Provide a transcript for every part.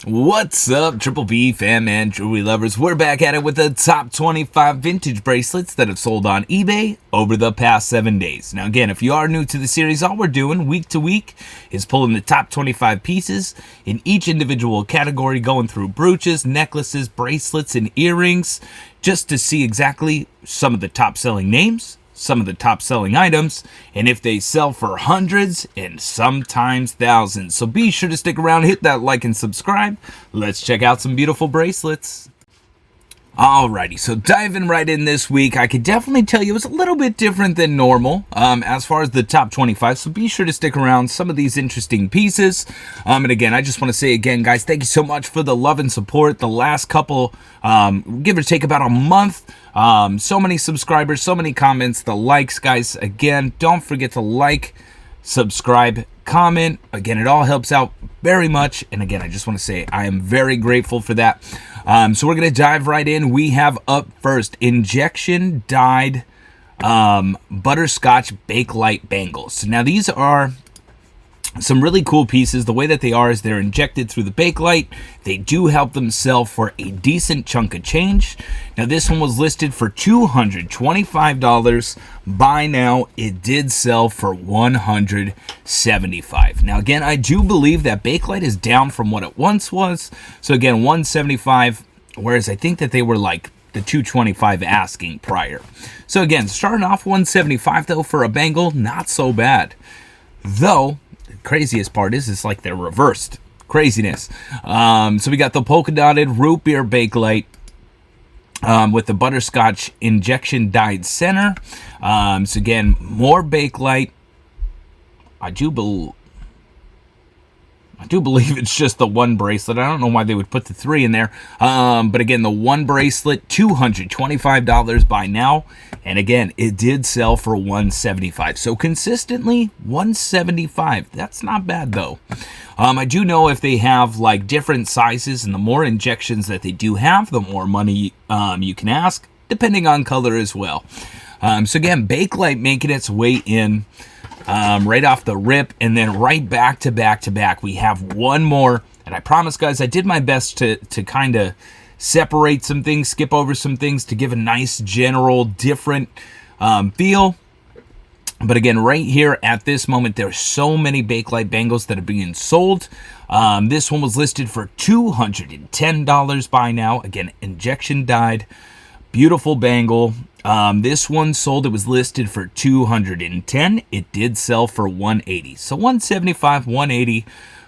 What's up, Triple B fan and jewelry lovers? We're back at it with the top 25 vintage bracelets that have sold on eBay over the past 7 days. Now again, if you are new to the series, all we're doing week to week is pulling the top 25 pieces in each individual category, going through brooches, necklaces, bracelets, and earrings, just to see exactly some of the top selling names, some of the top selling items, and if they sell for hundreds and sometimes thousands. So be sure to stick around, hit that like and subscribe. Let's check out some beautiful bracelets. Alrighty, so diving right in this week, I could definitely tell you it was a little bit different than normal as far as the top 25, so be sure to stick around. Some of these interesting pieces. And again, I just want to say again, guys, thank you so much for the love and support. The last couple, give or take about a month, so many subscribers, so many comments, the likes, guys. Again, don't forget to like, subscribe, comment. Again, it all helps out very much. And again, I just want to say I am very grateful for that. So we're going to dive right in. We have up first injection dyed butterscotch bakelite bangles. So now these are some really cool pieces. The way that they are is they're injected through the bakelite. They do help them sell for a decent chunk of change. Now this one was listed for $225. By now it did sell for $175. Now again, I do believe that bakelite is down from what it once was. So again, $175, whereas I think that they were like the $225 asking prior. So again, starting off $175 though for a bangle, not so bad. Though craziest part is it's like they're reversed craziness. So we got the polka dotted root beer bakelite with the butterscotch injection dyed center. So again, more bakelite. I do believe it's just the one bracelet. I don't know why they would put the three in there. But again, the one bracelet, $225 by now. And again, it did sell for $175. So consistently, $175. That's not bad though. I do know if they have like different sizes and the more injections that they do have, the more money you can ask, depending on color as well. So again, bakelite making its way in. Right off the rip, and then right back to back, we have one more. And I promise, guys, I did my best to kind of separate some things, skip over some things to give a nice general different feel. But again, right here at this moment, there's so many bakelite bangles that are being sold. This one was listed for $210 by now. Again, injection dyed, beautiful bangle. This one sold, it was listed for $210. It did sell for $180. So $175,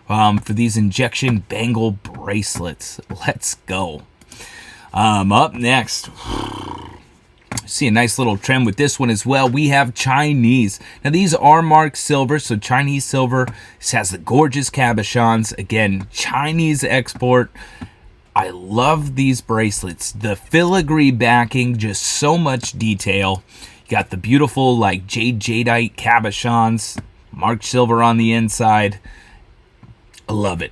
$180 for these injection bangle bracelets. Let's go. Up next, see a nice little trend with this one as well. We have Chinese. Now these are marked silver, so Chinese silver. This has the gorgeous cabochons. Again, Chinese export. I love these bracelets. The filigree backing, just so much detail. You got the beautiful like jadeite cabochons, marked silver on the inside. I love it.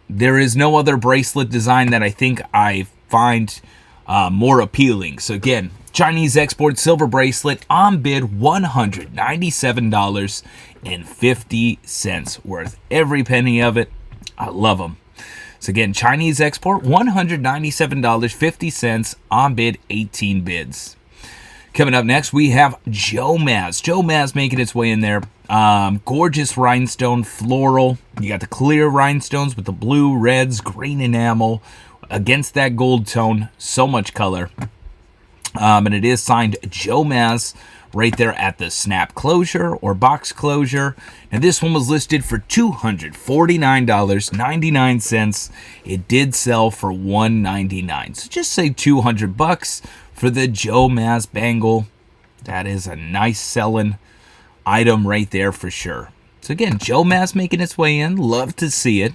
There is no other bracelet design that I think I find more appealing. So again, Chinese export silver bracelet on bid, $197.50 worth every penny of it. I love them. So again, Chinese export, $197.50 on bid, 18 bids. Coming up next, we have Joe Maz. Joe Maz making its way in there. Gorgeous rhinestone floral. You got the clear rhinestones with the blue, reds, green enamel against that gold tone. So much color. And it is signed Joe Maz right there at the snap closure or box closure. And this one was listed for $249.99. It did sell for $199. So just say $200 for the Joe Maz bangle. That is a nice selling item right there for sure. So again, Joe Maz making its way in. Love to see it.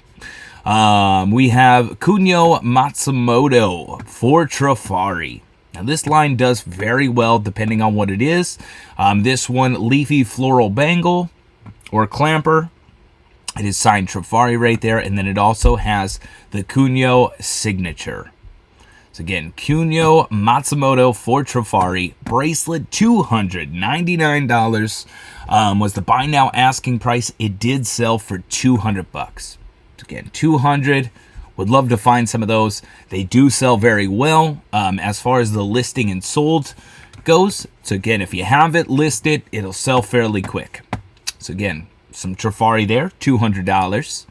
We have Kunio Matsumoto for Trafari. Now this line does very well depending on what it is. This one, leafy floral bangle or clamper. It is signed Trafari right there, and then it also has the Kunio signature. So again, Kunio Matsumoto for Trafari. Bracelet, $299 was the buy now asking price. It did sell for $200. So again, $200 Would love to find some of those. They do sell very well as far as the listing and sold goes. So again, if you have it listed, it'll sell fairly quick. So again, some Trifari there, $200.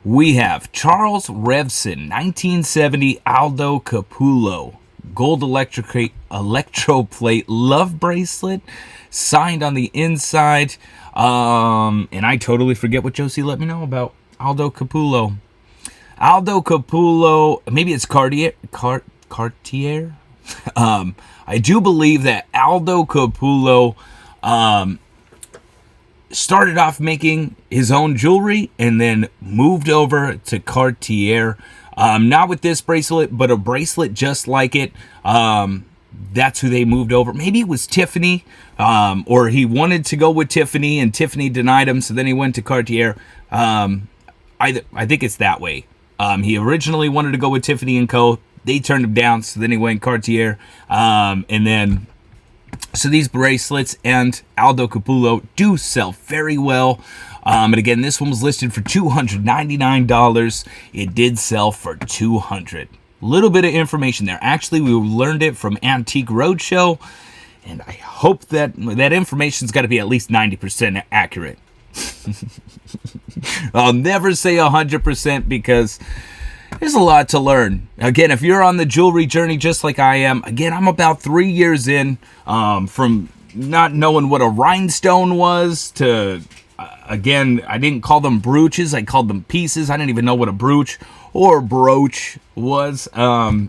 We have Charles Revson, 1970 Aldo Capullo, gold electroplate love bracelet, signed on the inside. And I totally forget what Josie let me know about Aldo Capullo. Aldo Capullo, maybe it's Cartier. I do believe that Aldo Capullo started off making his own jewelry and then moved over to Cartier. Not with this bracelet, but a bracelet just like it. That's who they moved over. Maybe it was Tiffany, or he wanted to go with Tiffany and Tiffany denied him, so then he went to Cartier. I think it's that way. He originally wanted to go with Tiffany & Co. They turned him down, so then he went Cartier. And then, so these bracelets and Aldo Capullo do sell very well. And again, this one was listed for $299. It did sell for $200. Little bit of information there. Actually, we learned it from Antique Roadshow, and I hope that that information's got to be at least 90% accurate. I'll never say 100% because there's a lot to learn. Again, if you're on the jewelry journey just like I am, again, I'm about 3 years in from not knowing what a rhinestone was to, again, I didn't call them brooches. I called them pieces. I didn't even know what a brooch or brooch was.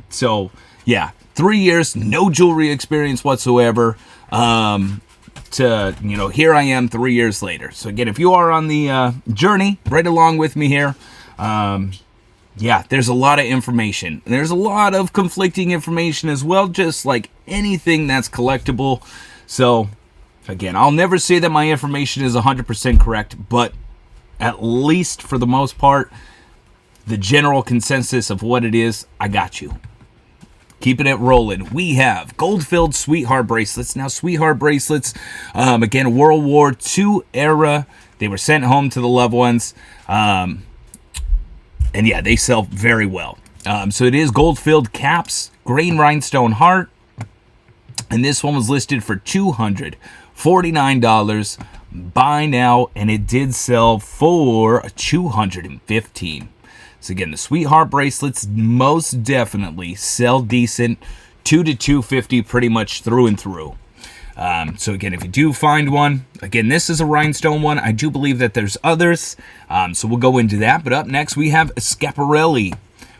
So, yeah, 3 years, no jewelry experience whatsoever. To, here I am 3 years later. So, again, if you are on the journey, right along with me here, yeah, there's a lot of information. There's a lot of conflicting information as well, just like anything that's collectible. So, again, I'll never say that my information is 100% correct, but at least for the most part, the general consensus of what it is, I got you. Keeping it rolling. We have gold-filled sweetheart bracelets. Now, sweetheart bracelets, again, World War II era. They were sent home to the loved ones. And yeah, they sell very well. So it is gold-filled caps, green rhinestone heart. And this one was listed for $249. Buy now, and it did sell for $215. So again, the sweetheart bracelets most definitely sell decent, $200 to $250 pretty much through and through. So again, if you do find one, again, this is a rhinestone one. I do believe that there's others, so we'll go into that. But up next, we have a Schiaparelli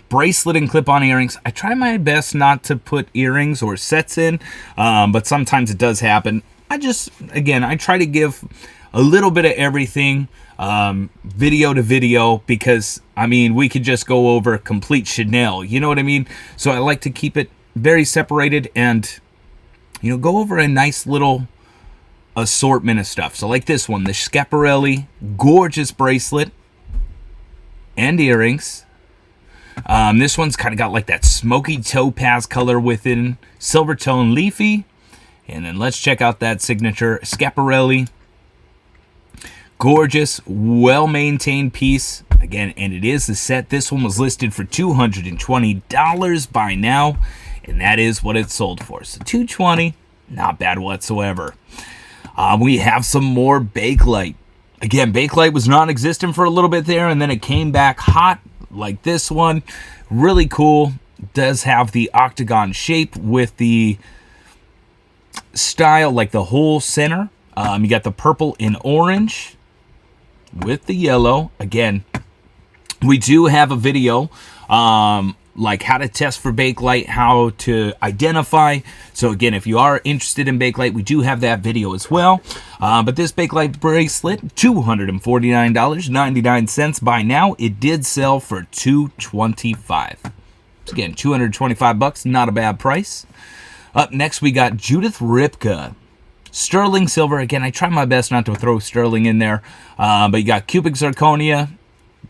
bracelet and clip-on earrings. I try my best not to put earrings or sets in, but sometimes it does happen. I try to give a little bit of everything, video to video, because, I mean, we could just go over complete Chanel, you know what I mean? So I like to keep it very separated and, go over a nice little assortment of stuff. So like this one, the Schiaparelli, gorgeous bracelet and earrings. This one's kind of got like that smoky topaz color within, silver tone leafy. And then let's check out that signature Schiaparelli. Gorgeous, well-maintained piece. Again, and it is the set. This one was listed for $220 by now, and that is what it sold for. So $220, not bad whatsoever. We have some more Bakelite. Again, Bakelite was non-existent for a little bit there, and then it came back hot like this one. Really cool. Does have the octagon shape with the style, like the whole center. You got the purple and orange with the yellow. Again, we do have a video like how to test for Bakelite, how to identify. So again, if you are interested in Bakelite, we do have that video as well. But this Bakelite bracelet, $249.99 by now. It did sell for $225. So again, $225, not a bad price. Up next, we got Judith Ripka. Sterling silver. Again, I try my best not to throw sterling in there. But you got cubic zirconia,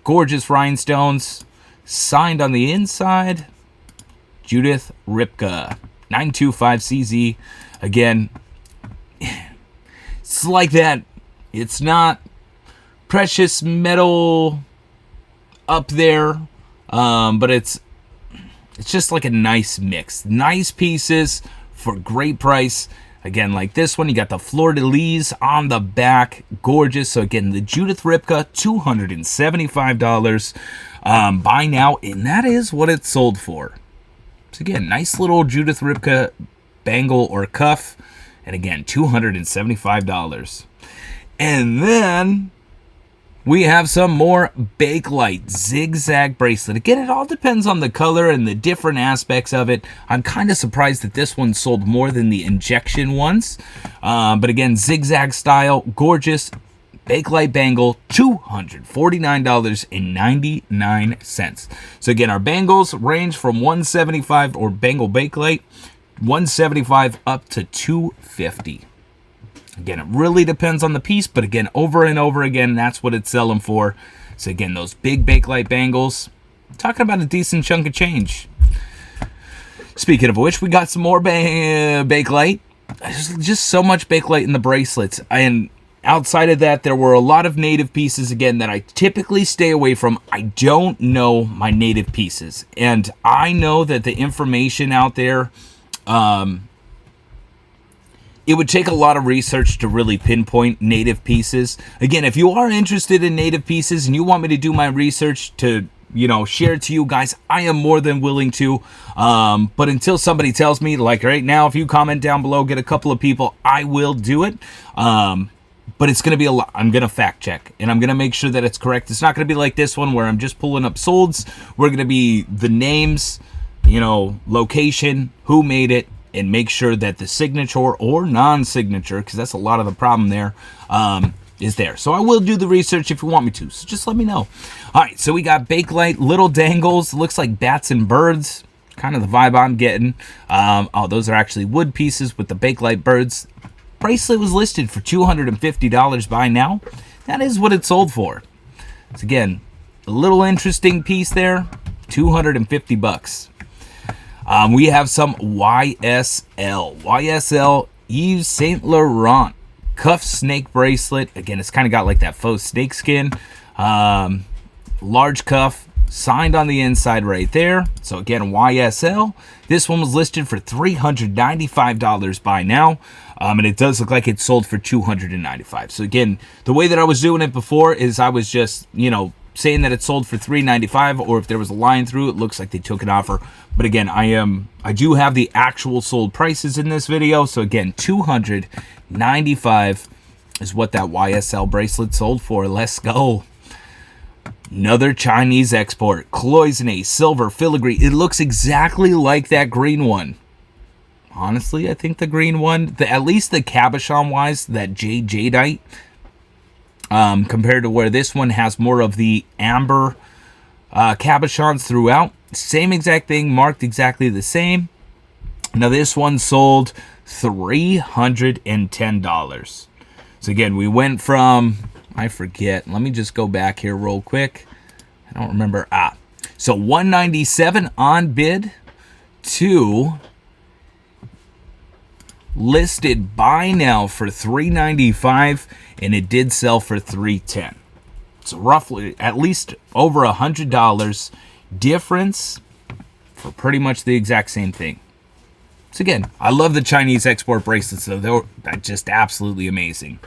gorgeous rhinestones, signed on the inside. Judith Ripka, 925CZ. Again, it's like that. It's not precious metal up there. But it's just like a nice mix. Nice pieces for great price. Again, like this one, you got the fleur-de-lis on the back. Gorgeous. So again, the Judith Ripka, $275. Buy now, and that is what it sold for. So again, nice little Judith Ripka bangle or cuff. And again, $275. And then we have some more Bakelite zigzag bracelet. Again, it all depends on the color and the different aspects of it. I'm kind of surprised that this one sold more than the injection ones. But again, zigzag style, gorgeous Bakelite bangle, $249.99. So again, our bangles range from $175, or bangle Bakelite, $175 up to $250. Again, it really depends on the piece, but again, over and over again, that's what it's selling for. So again, those big Bakelite bangles, talking about a decent chunk of change. Speaking of which, we got some more Bakelite. Just so much Bakelite in the bracelets. And outside of that, there were a lot of native pieces, again, that I typically stay away from. I don't know my native pieces. And I know that the information out there, it would take a lot of research to really pinpoint native pieces. Again, if you are interested in native pieces and you want me to do my research to, share it to you guys, I am more than willing to. But until somebody tells me, like right now, if you comment down below, get a couple of people, I will do it. But it's going to be a lot. I'm going to fact check, and I'm going to make sure that it's correct. It's not going to be like this one where I'm just pulling up solds. We're going to be the names, location, who made it, and make sure that the signature or non-signature, because that's a lot of the problem there, is there. So I will do the research if you want me to, so just let me know. All right, so we got Bakelite little dangles. Looks like bats and birds, kind of the vibe I'm getting. Oh, those are actually wood pieces with the Bakelite birds. Bracelet was listed for $250 by now. That is what it sold for. So again, a little interesting piece there, $250. We have some YSL Yves Saint Laurent cuff snake bracelet. Again, it's kind of got like that faux snake skin. Large cuff, signed on the inside right there. So again, YSL. This one was listed for $395 by now. And it does look like it sold for $295. So again, the way that I was doing it before is I was just, saying that it sold for $395, or if there was a line through, it looks like they took an offer. But again, I do have the actual sold prices in this video. So again, $295 is what that YSL bracelet sold for. Let's go. Another Chinese export, cloisonne silver filigree. It looks exactly like that green one. Honestly, I think the green one, at least the cabochon wise, that jadeite, compared to where this one has more of the amber cabochons throughout. Same exact thing, marked exactly the same. Now this one sold $310. So again, we went from, I forget, let me just go back here real quick. I don't remember. So $197 on bid to listed buy now for $395, and it did sell for $310. So roughly at least over $100 difference for pretty much the exact same thing. So again, I love the Chinese export bracelets, though. They're just absolutely amazing.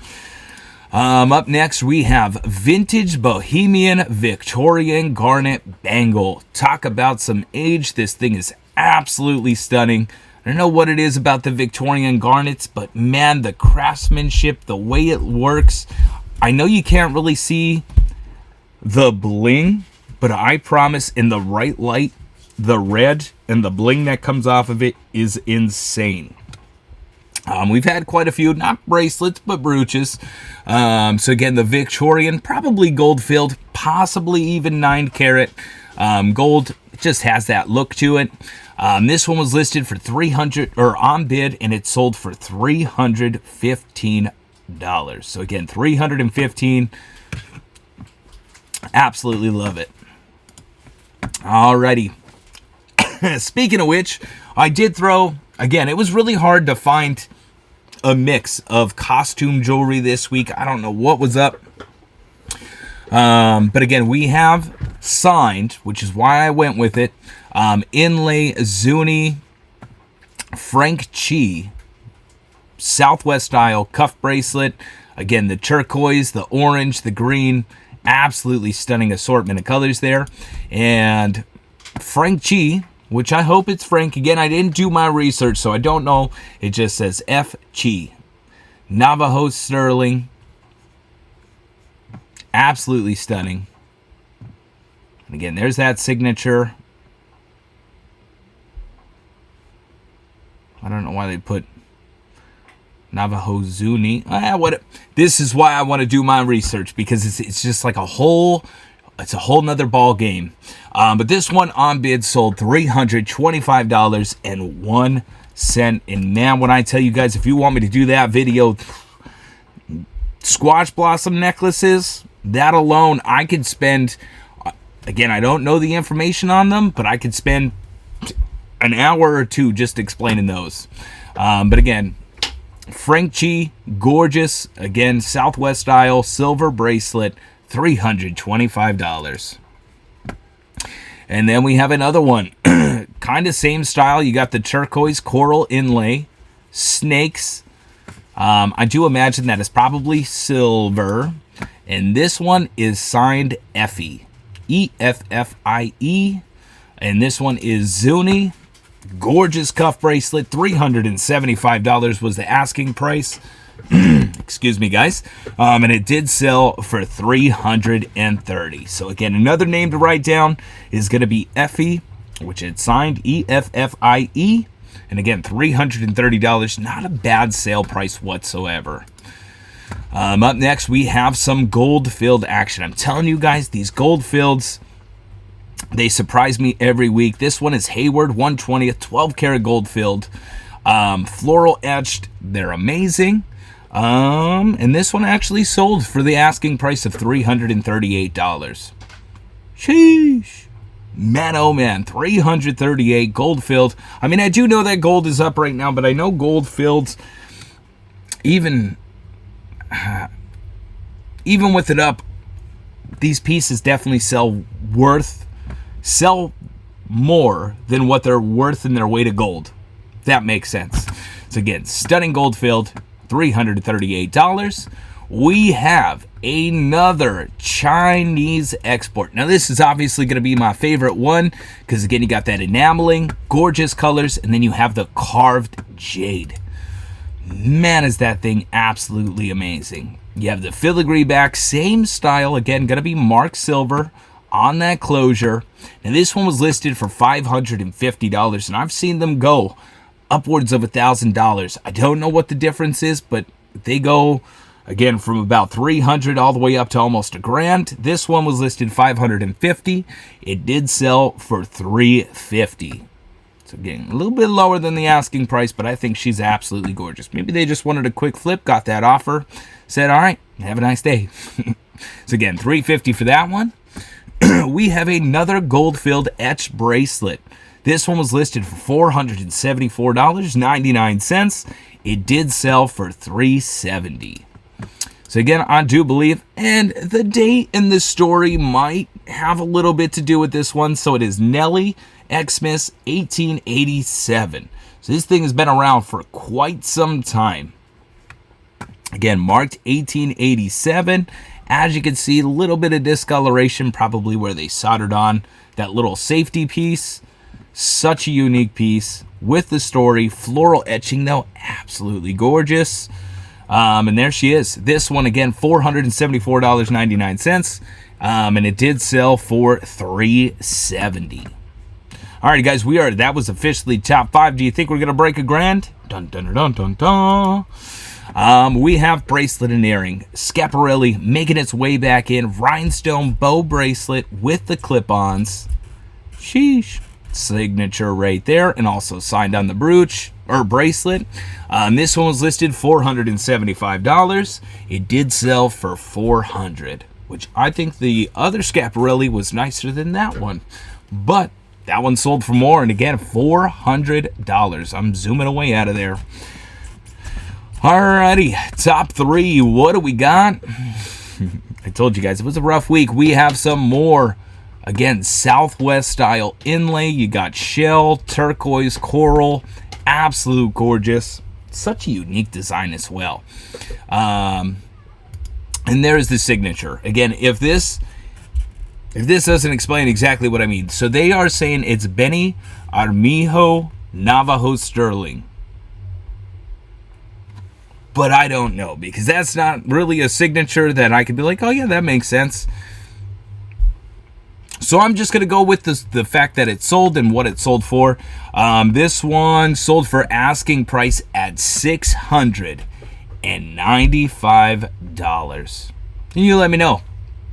Up next, we have Vintage Bohemian Victorian Garnet Bangle. Talk about some age. This thing is absolutely stunning. I don't know what it is about the Victorian garnets, but man, the craftsmanship, the way it works. I know you can't really see the bling, but I promise in the right light, the red and the bling that comes off of it is insane. We've had quite a few, not bracelets, but brooches. So again, the Victorian, probably gold filled, possibly even 9 karat gold. It just has that look to it. This one was listed for $300, or on bid, and it sold for $315. So again, $315. Absolutely love it. Alrighty. Speaking of which, I did throw, again, it was really hard to find a mix of costume jewelry this week. I don't know what was up. But again, we have signed, which is why I went with it. Inlay Zuni Frank Chi Southwest style cuff bracelet. Again, the turquoise, the orange, the green, absolutely stunning assortment of colors there. And Frank Chi, which I hope it's Frank. Again, I didn't do my research, so I don't know. It just says F Chi. Navajo sterling. Absolutely stunning. And again, there's that signature. I don't know why they put Navajo Zuni. This is why I want to do my research, because it's just like a whole nother ball game. But this one on bid sold $325.01. And man, when I tell you guys, if you want me to do that video, squash blossom necklaces, that alone, I could spend, again, I don't know the information on them, but I could spend an hour or two just explaining those. But again, Frank Chi, gorgeous, again, Southwest style, silver bracelet, $325. And then we have another one, kind of same style. You got the turquoise coral inlay, snakes. I do imagine that is probably silver. And this one is signed Effie, Effie. And this one is Zuni. Gorgeous cuff bracelet, $375 was the asking price. Excuse me, guys. And it did sell for $330. So again, another name to write down is going to be Effie, which is signed Effie. And again, $330. Not a bad sale price whatsoever. Up next, we have some gold filled action. I'm telling you guys, these gold fields, they surprise me every week. This one is Hayward 1/20th, 12 karat gold filled, floral etched. They're amazing. And this one actually sold for the asking price of $338. Sheesh. Man, oh man, $338 gold filled. I mean, I do know that gold is up right now, but I know gold filled, even with it up, these pieces definitely sell more than what they're worth in their weight of gold. That makes sense. So again, stunning gold filled, $338. We have another Chinese export. Now this is obviously going to be my favorite one, because again, you got that enameling, gorgeous colors, and then you have the carved jade. Man, is that thing absolutely amazing. You have the filigree back, same style, again, going to be marked silver on that closure. Now this one was listed for $550, and I've seen them go upwards of $1,000. I don't know what the difference is, but they go, again, from about $300 all the way up to almost $1,000. This one was listed $550. It did sell for $350. So again, a little bit lower than the asking price, but I think she's absolutely gorgeous. Maybe they just wanted a quick flip, got that offer, said, all right, have a nice day. So again, $350 for that one. We have another gold-filled etched bracelet. This one was listed for $474.99. It did sell for $370. So again, I do believe, and the date in the story might have a little bit to do with this one. So it is Nellie Xmas 1887. So this thing has been around for quite some time. Again, marked 1887. As you can see, a little bit of discoloration, probably where they soldered on that little safety piece. Such a unique piece with the story. Floral etching, though, absolutely gorgeous. And there she is. This one, again, $474.99. And it did sell for $370. Alrighty, guys, that was officially top 5. Do you think we're going to break $1,000? Dun, dun, dun, dun, dun. We have bracelet and earring. Schiaparelli making its way back in. Rhinestone bow bracelet with the clip-ons. Sheesh. Signature right there, and also signed on the brooch or bracelet. This one was listed $475. It did sell for $400, which I think the other Schiaparelli was nicer than that one, but that one sold for more, and again, $400. I'm zooming away out of there. Alrighty, top 3. What do we got? I told you guys it was a rough week. We have some more Again, Southwest style inlay. You got shell, turquoise, coral. Absolute gorgeous. Such a unique design as well. And there's the signature. Again, if this doesn't explain exactly what I mean. So they are saying it's Benny Armijo Navajo Sterling. But I don't know, because that's not really a signature that I could be like, oh yeah, that makes sense. So I'm just going to go with the fact that it sold and what it sold for. This one sold for asking price at $695. And you let me know,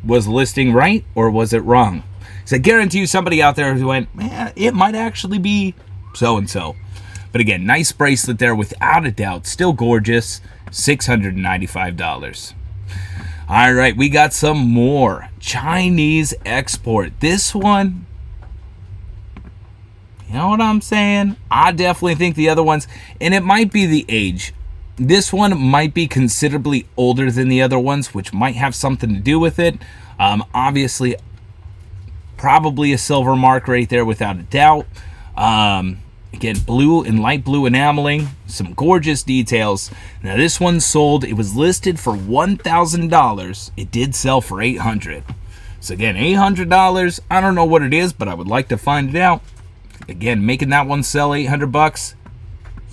was the listing right or was it wrong? Because I guarantee you somebody out there who went, man, it might actually be so-and-so. But again, nice bracelet there without a doubt. Still gorgeous. $695. All right, we got some more Chinese export. This one, you know what I'm saying? I definitely think the other ones, and it might be the age. This one might be considerably older than the other ones, which might have something to do with it. Obviously, probably a silver mark right there without a doubt. Again, blue and light blue enameling, some gorgeous details. Now this one sold, it was listed for $1,000. It did sell for $800. So again, $800, I don't know what it is, but I would like to find it out. Again, making that one sell $800.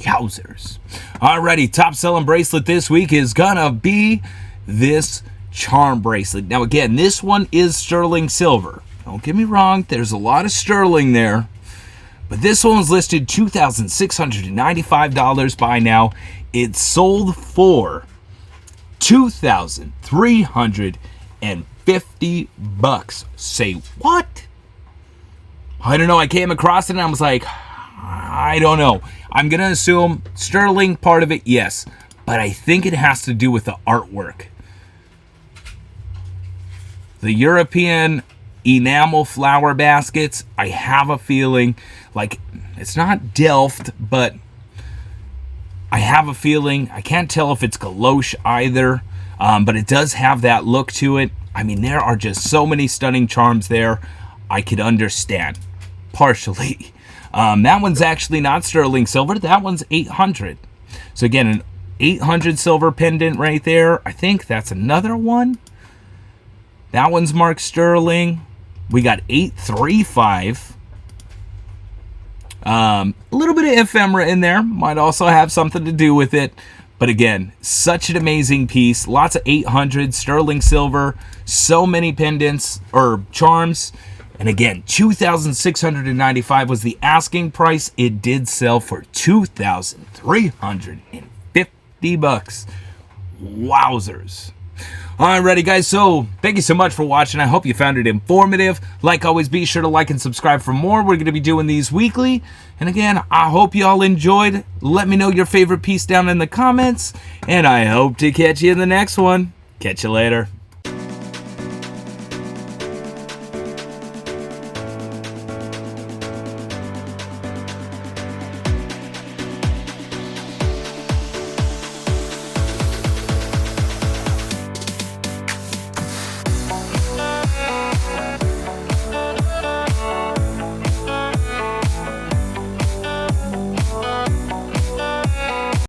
Yowzers. Alrighty, top selling bracelet this week is gonna be this charm bracelet. Now again, this one is sterling silver. Don't get me wrong, there's a lot of sterling there. But this one was listed $2,695 by now. It sold for $2,350. Say what? I don't know. I came across it and I was like, I don't know. I'm going to assume sterling part of it, yes. But I think it has to do with the artwork. The European enamel flower baskets, I have a feeling like it's not Delft, but I have a feeling, I can't tell if it's galoche either, but it does have that look to it. I mean, there are just so many stunning charms there. I could understand partially. That one's actually not sterling silver. That one's $800. So again, an $800 silver pendant right there. I think that's another one. That one's marked sterling. We got $835. A little bit of ephemera in there. Might also have something to do with it. But again, such an amazing piece. Lots of $800 sterling silver. So many pendants or charms. And again, $2,695 was the asking price. It did sell for $2,350. Wowzers. Alrighty guys, so thank you so much for watching. I hope you found it informative. Like always, be sure to like and subscribe for more. We're going to be doing these weekly. And again, I hope you all enjoyed. Let me know your favorite piece down in the comments. And I hope to catch you in the next one. Catch you later.